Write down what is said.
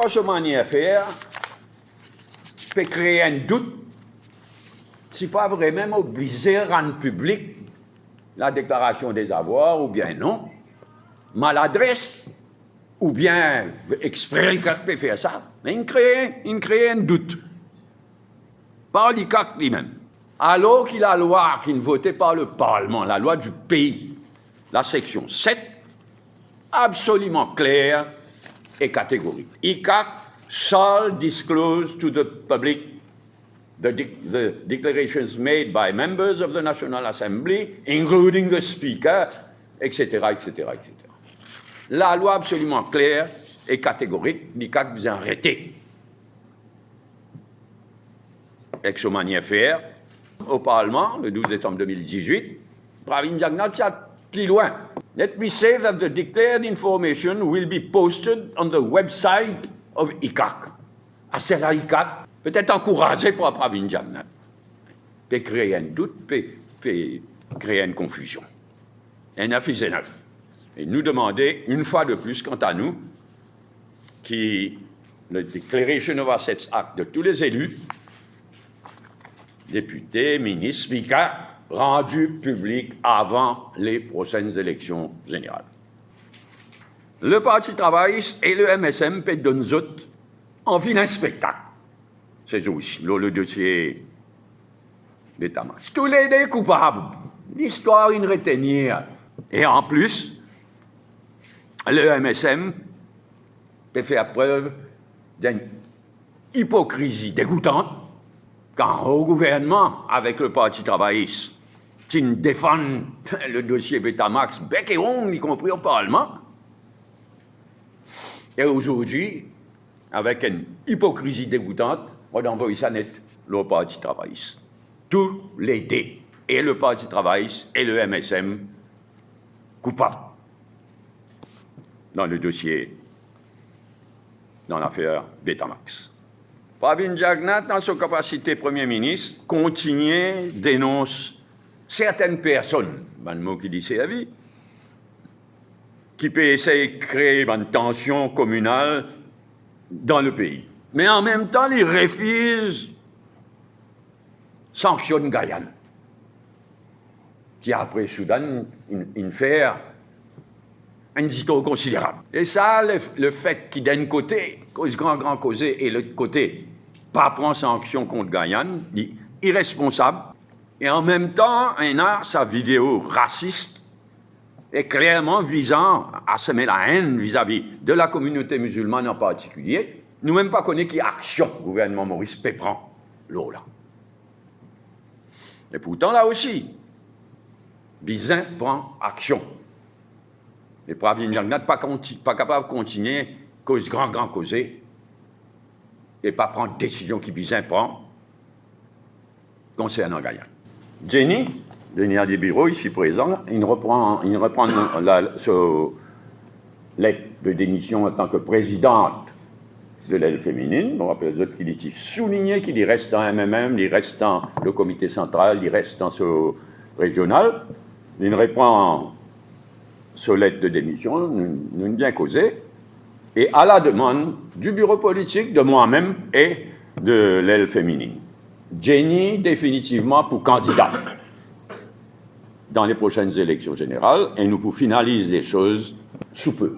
pas ce manière de faire, peut créer un doute, si pas vraiment obligé à rendre public la déclaration des avoirs, ou bien non, maladresse, ou bien exprès qu'il peut faire ça, mais il crée un doute. Par l'ICAC lui-même. Alors qu'il a la loi qui est votée par le Parlement, la loi du pays, la section 7, absolument claire et catégorique. ICAC shall disclose to the public the declarations made by members of the National Assembly, including the Speaker, etc., etc., etc. La loi absolument claire et catégorique, l'ICAC vous a arrêté. Avec ce manière de faire, au Parlement, le 12 décembre 2018, Pravin Jagnnath tient plus loin. Let me say that the declared information will be posted on the website of ICAC. Ah, c'est la ICAC, peut-être encouragé par Pravin Jagnnath. Peut créer un doute, peut créer une confusion. Un 9 est 9. Et nous demander, une fois de plus, quant à nous, que le Declaration of Assets Act de tous les élus, députés, ministres, speakers, rendu public avant les prochaines élections générales. Le Parti travailliste et le MSM peuvent donner autres en fin d'un spectacle. C'est aussi le dossier d'État max. Tous les deux coupables. L'histoire, une retenir. Et en plus, le MSM peut faire preuve d'une hypocrisie dégoûtante quand au gouvernement, avec le Parti travailliste, qui défend le dossier Betamax, bec et ongle, y compris au Parlement, et aujourd'hui, avec une hypocrisie dégoûtante, on envoie ça net le Parti travailliste. Tous les deux, et le Parti travailliste et le MSM, coupables dans le dossier, dans l'affaire Betamax. Pravin Jagnnath, dans sa capacité Premier ministre, continue, dénonce certaines personnes, le mot qui dit c'est la vie, qui peut essayer de créer une tension communale dans le pays. Mais en même temps, il refuse sanctionne Guyane, qui après Soudan, une faire un zito considérable. Et ça, le fait qu'il d'un côté, cause grand causé, et l'autre côté, pas prendre sanction contre Guyane, dit irresponsable, et en même temps, il a sa vidéo raciste, et clairement visant à semer la haine vis-à-vis de la communauté musulmane en particulier, nous même pas connaît qui action le gouvernement Maurice peut prendre l'eau là. Et pourtant, là aussi, Bizin prend action. Et Pravin Jagnnath pas capable de continuer, cause grand causé, et pas prendre décision qui Bizin prend concernant Guyane. Jenny Adibiro, ici présent, il reprend ce lettre de démission en tant que présidente de l'aile féminine. On rappelle les autres qu'il est souligné qu'il reste en MMM, il reste dans le comité central, il reste dans ce régional. Il reprend ce lettre de démission, nous bien causé, et à la demande du bureau politique, de moi-même et de l'aile féminine. Jenny, définitivement pour candidat dans les prochaines élections générales, et nous pour finaliser les choses sous peu.